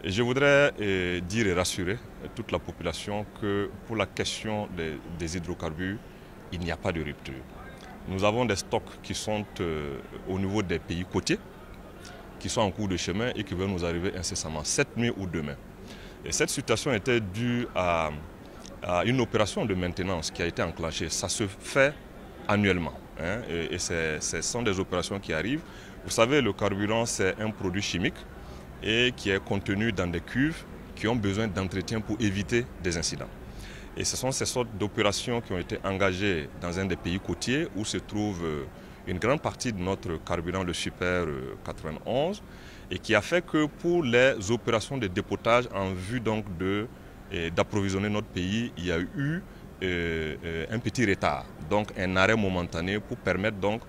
Je voudrais dire et rassurer toute la population que pour la question des hydrocarbures, il n'y a pas de rupture. Nous avons des stocks qui sont au niveau des pays côtiers, qui sont en cours de chemin et qui vont nous arriver incessamment, cette nuit ou demain. Et cette situation était due à une opération de maintenance qui a été enclenchée. Ça se fait annuellement, hein, et ce sont des opérations qui arrivent. Vous savez, le carburant, c'est un produit chimique et qui est contenu dans des cuves qui ont besoin d'entretien pour éviter des incidents. Et ce sont ces sortes d'opérations qui ont été engagées dans un des pays côtiers où se trouve une grande partie de notre carburant, le Super 91, et qui a fait que pour les opérations de dépotage en vue donc d'approvisionner notre pays, il y a eu un petit retard, donc un arrêt momentané pour permettre donc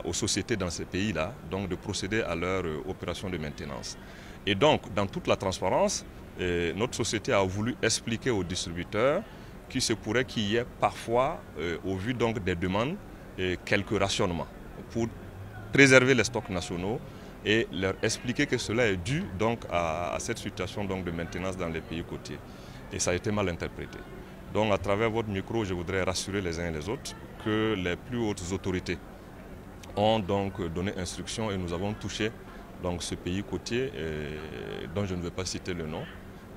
aux sociétés dans ces pays-là de procéder à leur opération de maintenance. Et donc, dans toute la transparence, notre société a voulu expliquer aux distributeurs qu'il se pourrait qu'il y ait parfois, au vu donc des demandes, quelques rationnements pour préserver les stocks nationaux et leur expliquer que cela est dû donc à cette situation donc de maintenance dans les pays côtiers. Et ça a été mal interprété. Donc, à travers votre micro, je voudrais rassurer les uns et les autres que les plus hautes autorités ont donc donné instruction et nous avons touché donc ce pays côtier dont je ne vais pas citer le nom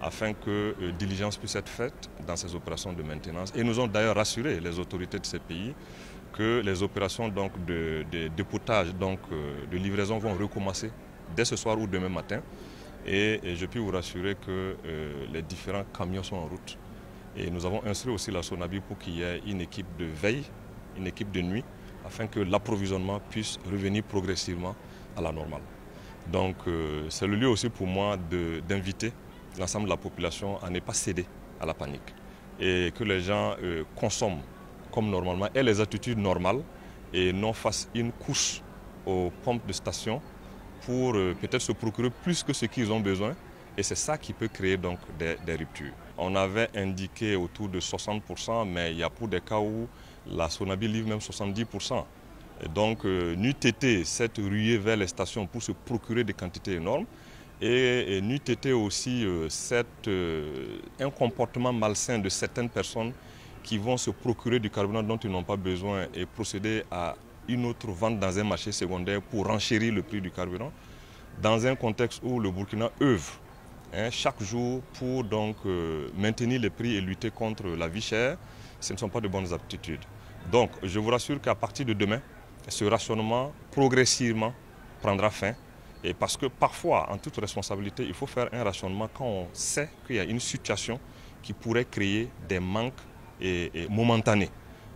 afin que diligence puisse être faite dans ces opérations de maintenance. Et nous ont d'ailleurs rassuré les autorités de ces pays que les opérations donc de dépotage, de livraison vont recommencer dès ce soir ou demain matin. Et je puis vous rassurer que les différents camions sont en route. Et nous avons instruit aussi la SONABI pour qu'il y ait une équipe de veille, une équipe de nuit, afin que l'approvisionnement puisse revenir progressivement à la normale. Donc c'est le lieu aussi pour moi d'inviter l'ensemble de la population à ne pas céder à la panique et que les gens consomment comme normalement et les attitudes normales et non fassent une course aux pompes de station pour peut-être se procurer plus que ce qu'ils ont besoin. Et c'est ça qui peut créer donc des ruptures. On avait indiqué autour de 60%, mais il y a pour des cas où la SONABI livre même 70%. Et donc, n'eût été cette ruée vers les stations pour se procurer des quantités énormes et n'eût été aussi un comportement malsain de certaines personnes qui vont se procurer du carburant dont ils n'ont pas besoin et procéder à une autre vente dans un marché secondaire pour renchérir le prix du carburant, dans un contexte où le Burkina œuvre chaque jour pour maintenir les prix et lutter contre la vie chère. Ce ne sont pas de bonnes aptitudes. Donc je vous rassure qu'à partir de demain, ce rationnement progressivement prendra fin. Et parce que parfois, en toute responsabilité, il faut faire un rationnement quand on sait qu'il y a une situation qui pourrait créer des manques momentanés.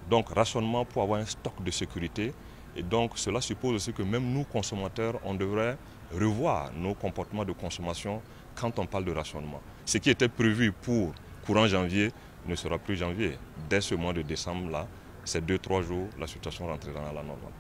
Donc rationnement pour avoir un stock de sécurité. Et donc cela suppose aussi que même nous, consommateurs, on devrait revoir nos comportements de consommation quand on parle de rationnement. Ce qui était prévu pour courant janvier ne sera plus janvier. Dès ce mois de décembre-là, ces 2-3 jours, la situation rentrera dans la normale.